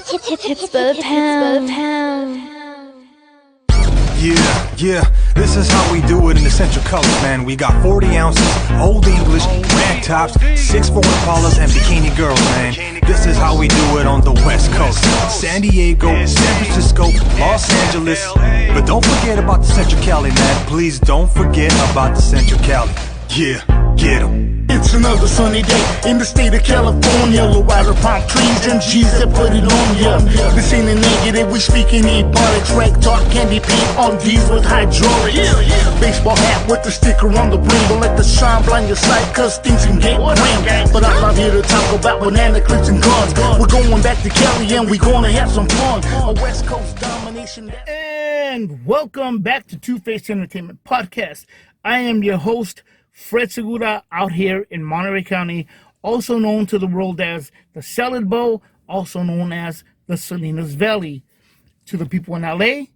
Hits for the pound. Yeah, this is how we do it in the Central Coast, man. We got 40 ounces, Old English, rag tops, 6'4" Impalas, and bikini girls, man. This is how we do it on the West Coast. San Diego, San Francisco, Los Angeles. But don't forget about the Central Cali, man. Please don't forget about the Central Cali. Yeah, get 'em. It's another sunny day in the state of California. Low rider palm trees and G's that put it on ya. This ain't a negative, we speaking ebonics. Rank talk, candy paint on D's with hydraulics. Baseball hat with the sticker on the brim. Don't let the shine blind your sight, cause things can get grim. But I'm not here to talk about banana clips and guns. We're going back to Cali and we're gonna have some fun. A West Coast domination. And welcome back to Two-Faced Entertainment Podcast. I am your host, Fred Segura, out here in Monterey County, also known to the world as the Salad Bowl, also known as the Salinas Valley. To the people in LA,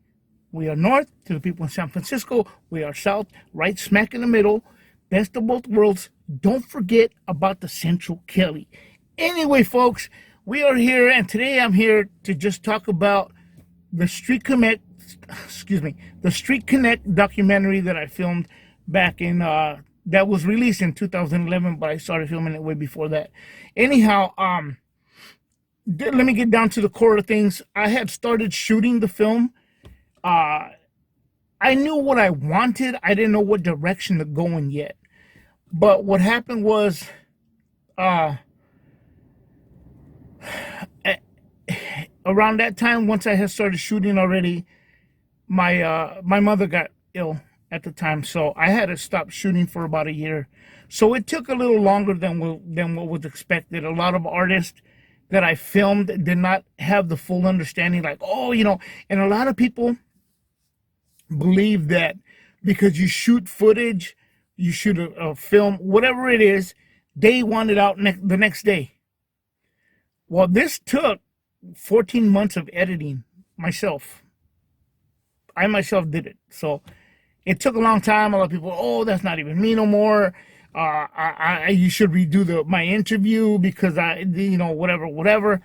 we are north. To the people in San Francisco, we are south, right smack in the middle. Best of both worlds. Don't forget about the Central Cali. Anyway, folks, we are here, and today I'm here to just talk about the Street Connect documentary that I filmed back in that was released in 2011, but I started filming it way before that. Anyhow, let me get down to the core of things. I had started shooting the film. I knew what I wanted. I didn't know what direction to go in yet. But what happened was, around that time, once I had started shooting already, my mother got ill at the time, so I had to stop shooting for about a year. So it took a little longer than what was expected. A lot of artists that I filmed did not have the full understanding, like, and a lot of people believe that because you shoot footage, you shoot a film, whatever it is, they want it out the next day. Well, this took 14 months of editing myself. I myself did it, so it took a long time. A lot of people, that's not even me no more. You should redo my interview because whatever.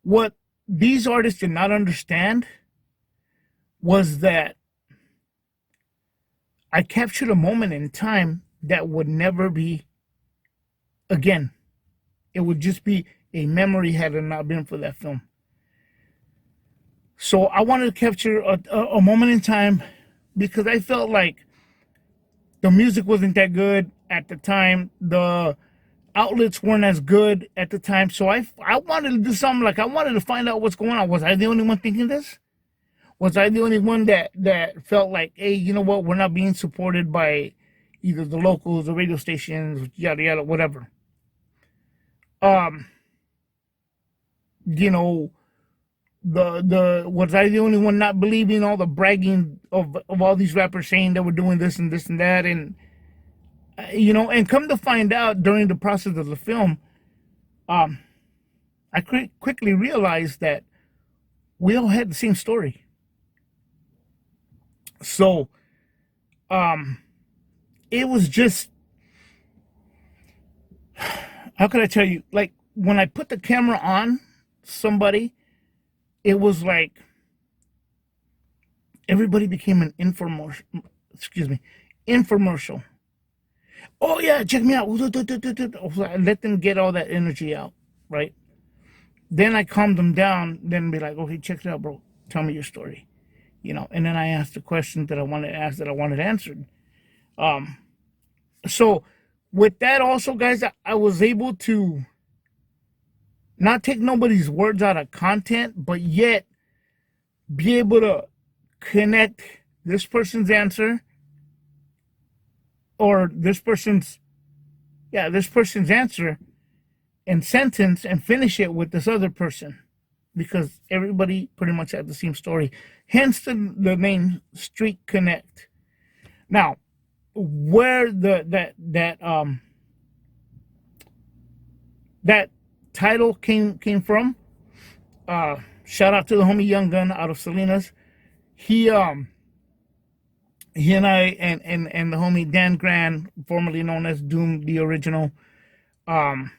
What these artists did not understand was that I captured a moment in time that would never be again. It would just be a memory had it not been for that film. So I wanted to capture a moment in time, because I felt like the music wasn't that good at the time. The outlets weren't as good at the time. So I wanted to do something, like I wanted to find out what's going on. Was I the only one thinking this? Was I the only one that felt like, hey, you know what? We're not being supported by either the locals or radio stations, yada, yada, whatever. Was I the only one not believing all the bragging of all these rappers saying they were doing this and this and that, and and come to find out during the process of the film, I quickly realized that we all had the same story. So it was just, how could I tell you, like when I put the camera on somebody, it was like everybody became an infomercial. Oh yeah, check me out. I let them get all that energy out, right? Then I calmed them down, then be like, okay, check it out, bro. Tell me your story. And then I asked the questions that I wanted to ask, that I wanted answered. So with that also, guys, I was able to not take nobody's words out of content, but yet be able to connect this person's answer or this person's answer and sentence and finish it with this other person, because everybody pretty much had the same story. Hence the name Street Connect. Now, where that title came from, shout out to the homie Young Gun out of Salinas. He and I and the homie Dan Grand, formerly known as Doom the Original, and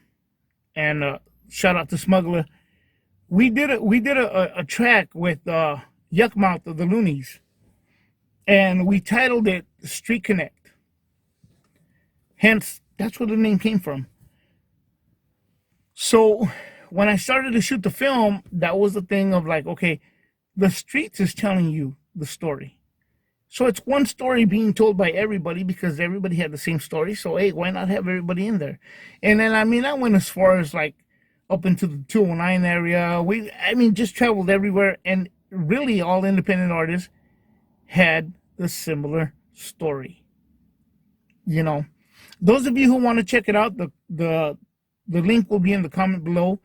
shout out to Smuggler. we did a track with Yuckmouth of the Loonies, and we titled it Street Connect. Hence, that's where the name came from. So when I started to shoot the film, that was the thing of like, okay, the streets is telling you the story. So it's one story being told by everybody because everybody had the same story. So hey, why not have everybody in there? And then I went as far as like up into the 209 area. Just traveled everywhere, and really all independent artists had a similar story. You know, those of you who want to check it out, the link will be in the comment below.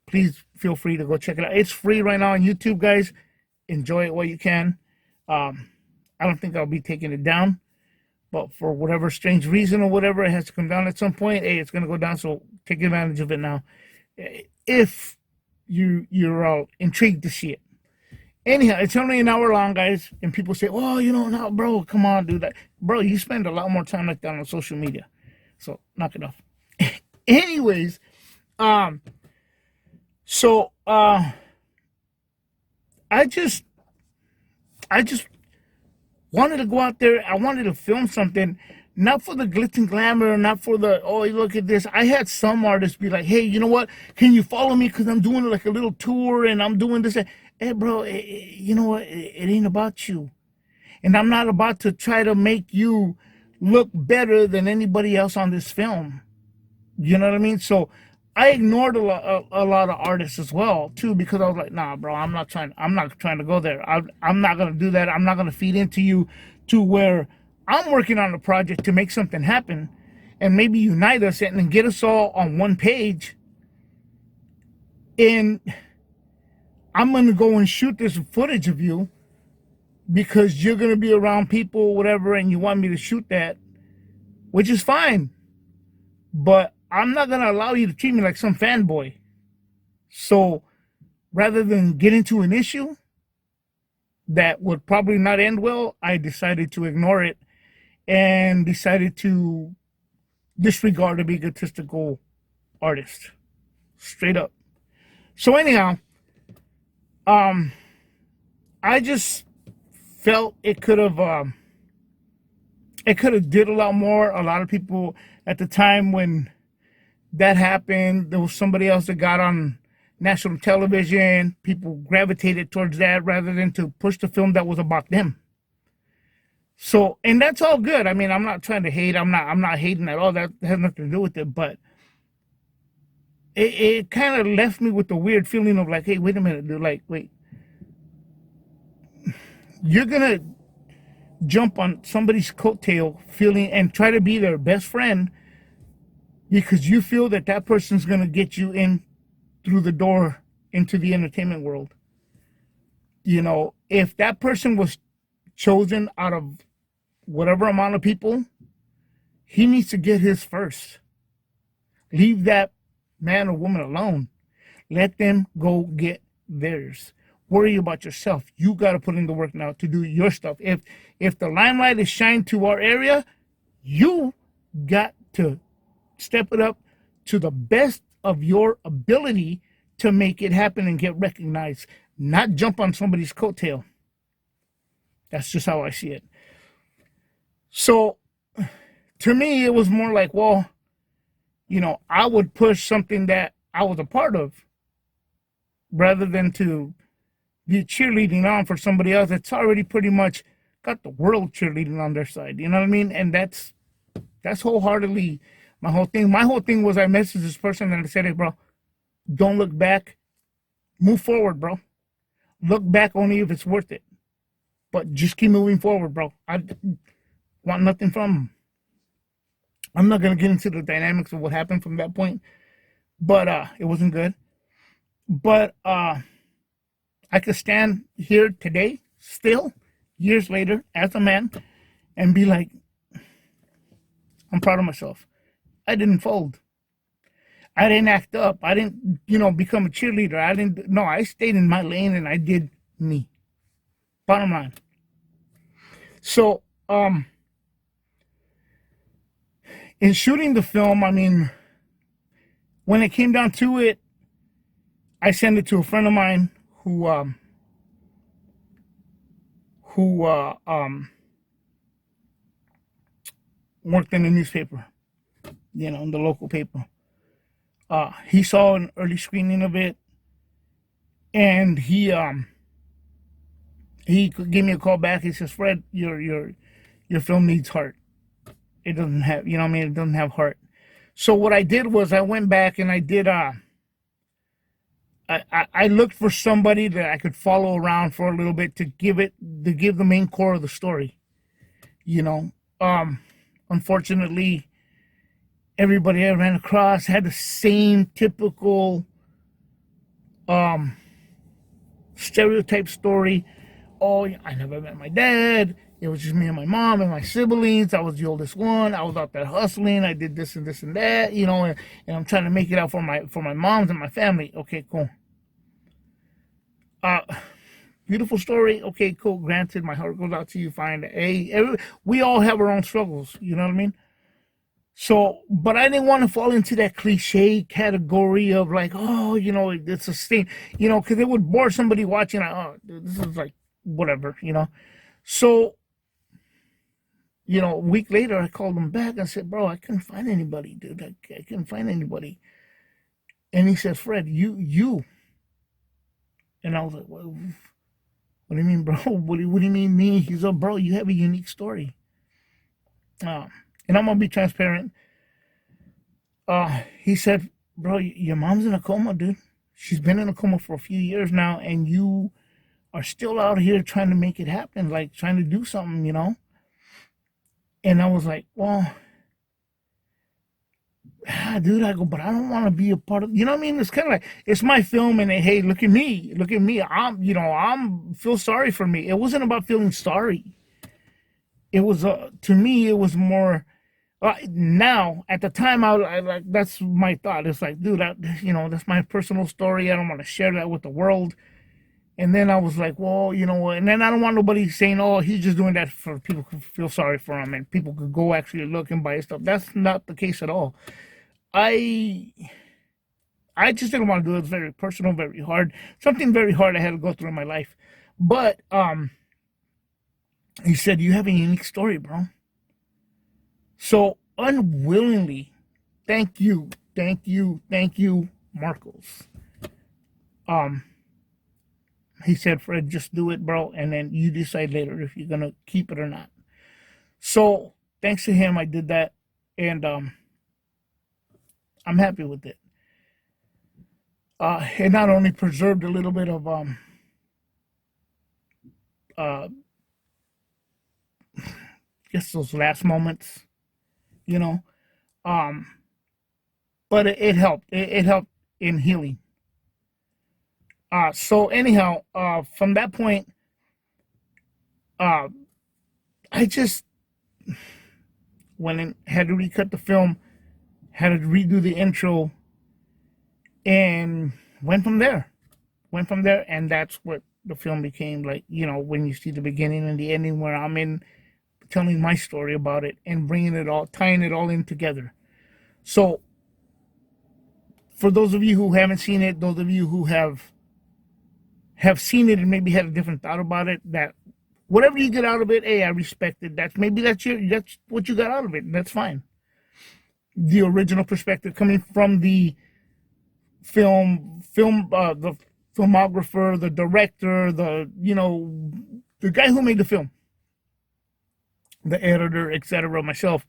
Please feel free to go check it out. It's free right now on YouTube, guys. Enjoy it while you can. I don't think I'll be taking it down, but for whatever strange reason or whatever, it has to come down at some point. Hey, it's going to go down, so take advantage of it now if you're all intrigued to see it. Anyhow, it's only an hour long, guys, and people say, "Oh, now, bro, come on, do that, bro. You spend a lot more time like that on social media, so knock it off." Anyways, so I just wanted to go out there. I wanted to film something, not for the glitz and glamour, not for the, oh, look at this. I had some artists be like, hey, you know what? Can you follow me? Because I'm doing like a little tour and I'm doing this. Hey, bro, you know what? It ain't about you. And I'm not about to try to make you look better than anybody else on this film. You know what I mean? So I ignored a lot of artists as well too, because I was like, nah, bro, I'm not trying to go there. I'm not gonna do that. I'm not gonna feed into you to where I'm working on a project to make something happen and maybe unite us and get us all on one page. And I'm gonna go and shoot this footage of you because you're gonna be around people, whatever, and you want me to shoot that, which is fine. But I'm not gonna allow you to treat me like some fanboy. So rather than get into an issue that would probably not end well, I decided to ignore it and decided to disregard a egotistical artist. Straight up. So anyhow, I just felt it could have did a lot more. A lot of people at the time when that happened, there was somebody else that got on national television. People gravitated towards that rather than to push the film that was about them. So, and that's all good. I mean, I'm not trying to hate. I'm not hating at all. That has nothing to do with it. But it kind of left me with a weird feeling of like, hey, wait a minute, dude. Like, wait, you're gonna jump on somebody's coattail feeling and try to be their best friend because you feel that that person's going to get you in through the door into the entertainment world. If that person was chosen out of whatever amount of people, he needs to get his first. Leave that man or woman alone. Let them go get theirs. Worry about yourself. You got to put in the work now to do your stuff. If the limelight is shined to our area, you got to step it up to the best of your ability to make it happen and get recognized, not jump on somebody's coattail. That's just how I see it. So to me, it was more like, well, I would push something that I was a part of rather than to be cheerleading on for somebody else that's already pretty much got the world cheerleading on their side. You know what I mean? And that's wholeheartedly my whole thing. My whole thing was I messaged this person and I said, hey, bro, don't look back. Move forward, bro. Look back only if it's worth it. But just keep moving forward, bro. I want nothing from them. I'm not going to get into the dynamics of what happened from that point. But it wasn't good. But I could stand here today, still, years later, as a man, and be like, I'm proud of myself. I didn't fold. I didn't act up. I didn't, become a cheerleader. I stayed in my lane and I did me. Bottom line. So, in shooting the film, when it came down to it, I sent it to a friend of mine who who uh, um, worked in the newspaper, in the local paper. He saw an early screening of it, and he gave me a call back. He says, "Fred, your film needs heart. It doesn't have, it doesn't have heart." So what I did was I went back and I did I looked for somebody that I could follow around for a little bit to give the main core of the story. You know, unfortunately, everybody I ran across had the same typical stereotype story. Oh, I never met my dad. It was just me and my mom and my siblings. I was the oldest one. I was out there hustling. I did this and this and that, and I'm trying to make it out for my moms and my family. Okay, cool. Uh, Beautiful story. Okay, cool. Granted, my heart goes out to you. Fine. Hey, we all have our own struggles. You know what I mean? So, but I didn't want to fall into that cliche category of like, oh, it's a stain, because it would bore somebody watching. Like, oh, this is like whatever. So, a week later, I called him back and said, bro, I couldn't find anybody, dude. I couldn't find anybody. And he says, Fred, you. And I was like, what do you mean, bro? What do you mean me? He's like, bro, you have a unique story. And I'm going to be transparent. He said, bro, your mom's in a coma, dude. She's been in a coma for a few years now, and you are still out here trying to make it happen, like trying to do something, And I was like, well, dude, I go, but I don't want to be a part of, what I mean? It's kind of like, it's my film, and hey, look at me. I'm feel sorry for me. It wasn't about feeling sorry. It was, to me, it was more, now, at the time, I like, that's my thought. It's like, dude, that's my personal story. I don't want to share that with the world. And then I was like, well, you know what? And then I don't want nobody saying, oh, he's just doing that for people to feel sorry for him and people could go actually look and buy stuff. That's not the case at all. I just didn't want to do it. It's very personal, very hard. Something very hard I had to go through in my life. But he said, you have a unique story, bro. So unwillingly, thank you, Marcos. He said, Fred, just do it, bro, and then you decide later if you're gonna keep it or not. So thanks to him, I did that, and I'm happy with it. It not only preserved a little bit of just those last moments, you know, but it helped. It helped in healing. So anyhow, from that point, I just went and had to recut the film, had to redo the intro, and went from there. And that's what the film became like. When you see the beginning and the ending, where I'm in telling my story about it and tying it all in together. So, for those of you who haven't seen it, those of you who have seen it and maybe had a different thought about it, that whatever you get out of it, hey, I respect it. That's what you got out of it, and that's fine. The original perspective coming from the the filmographer, the director, the guy who made the film, the editor, etc., myself,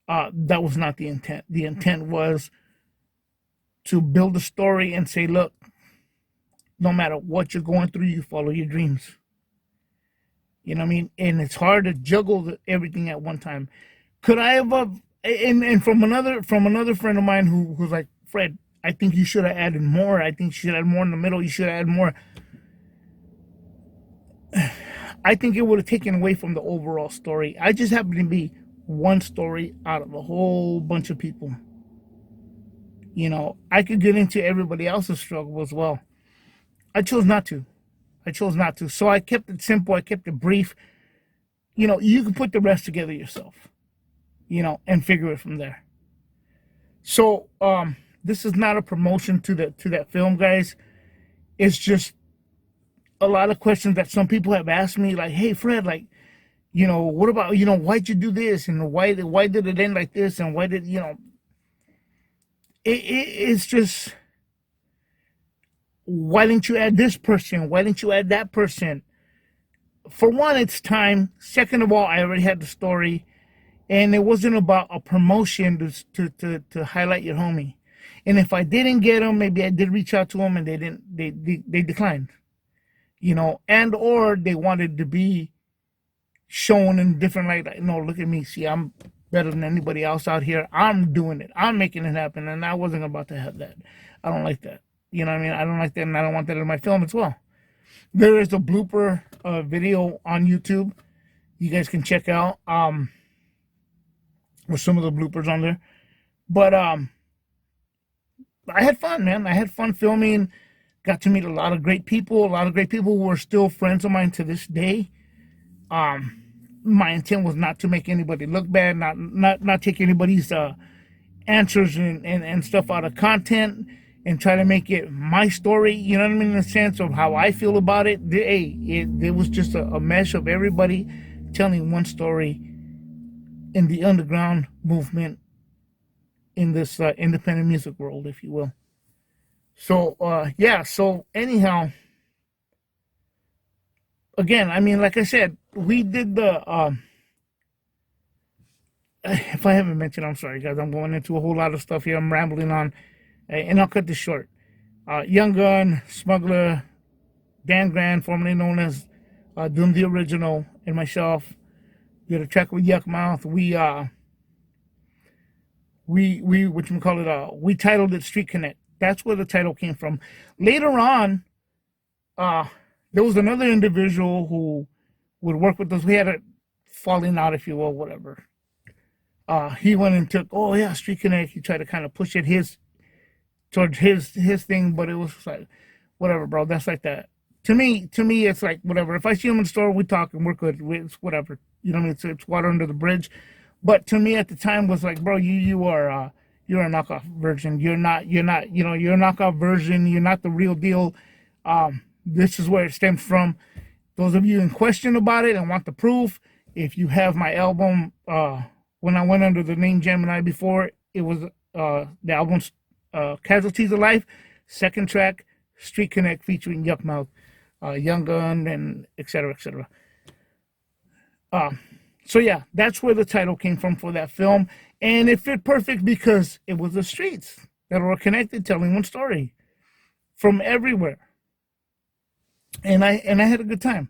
that was not the intent. The intent was to build a story and say, look, no matter what you're going through, you follow your dreams. You know what I mean? And it's hard to juggle everything at one time. Could I have, and from another friend of mine who was like, Fred, I think you should have added more. I think you should add more in the middle. You should add more. I think it would have taken away from the overall story. I just happened to be one story out of a whole bunch of people. I could get into everybody else's struggle as well. I chose not to. So I kept it simple. I kept it brief. You can put the rest together yourself, and figure it from there. So, this is not a promotion to that film, guys. it's just a lot of questions that some people have asked me, like, hey, Fred, like, what about, why'd you do this? And why did it end like this? And why did, it's just, why didn't you add this person? Why didn't you add that person? For one, it's time. Second of all, I already had the story, and it wasn't about a promotion to highlight your homie. And if I didn't get them, maybe I did reach out to them and they declined, and or they wanted to be shown in a different light. Like, no, look at me. See, I'm better than anybody else out here. I'm doing it. I'm making it happen. And I wasn't about to have that. I don't like that. You know what I mean? I don't like that, and I don't want that in my film as well. There is a blooper video on YouTube you guys can check out with some of the bloopers on there. But I had fun, man. I had fun filming. Got to meet a lot of great people. A lot of great people who are still friends of mine to this day. My intent was not to make anybody look bad, not take anybody's answers and stuff out of content and try to make it my story, you know what I mean, in the sense of how I feel about it. It was just a mesh of everybody telling one story in the underground movement in this independent music world, if you will. So, so anyhow, again, I mean, like I said, we did the, if I haven't mentioned, I'm sorry, guys, I'm going into a whole lot of stuff here. I'm rambling on, and I'll cut this short. Young Gun, Smuggler, Dan Grand, formerly known as Doom the Original, and myself did a track with Yuck Mouth. We titled it Street Connect. That's where the title came from. Later on, there was another individual who would work with us. We had a falling out, if you will, whatever. He went and took, Street Connect. He tried to kind of push it towards his thing, but it was like, whatever, bro. That's like that. To me, it's like whatever. If I see him in the store, we talk and we're good. It's whatever. You know what I mean? It's water under the bridge. But to me at the time was like, bro, you are you're a knockoff version. You're not, you're a knockoff version. You're not the real deal. This is where it stems from. Those of you in question about it and want the proof, if you have my album, when I went under the name Gemini before, it was the album's Casualties of Life, second track, Street Connect featuring Yuck Mouth, Young Gun, and etc. etc. So yeah, that's where the title came from for that film, and it fit perfect because it was the streets that were connected, telling one story from everywhere, and I had a good time.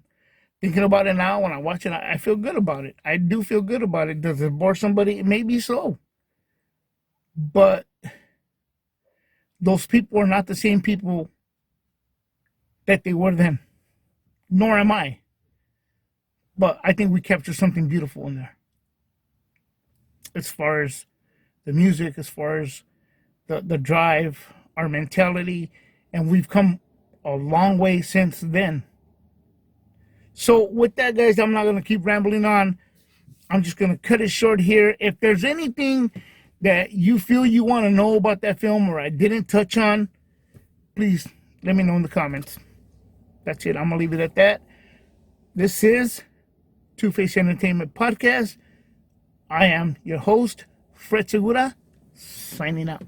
Thinking about it now, when I watch it, I feel good about it. I do feel good about it. Does it bore somebody? Maybe so, but those people are not the same people that they were then, nor am I. But I think we captured something beautiful in there. As far as the music, as far as the drive, our mentality, and we've come a long way since then. So with that, guys, I'm not going to keep rambling on. I'm just going to cut it short here. If there's anything that you feel you want to know about that film or I didn't touch on, please let me know in the comments. That's it. I'm going to leave it at that. This is Two-Face Entertainment Podcast. I am your host, Fred Segura, signing out.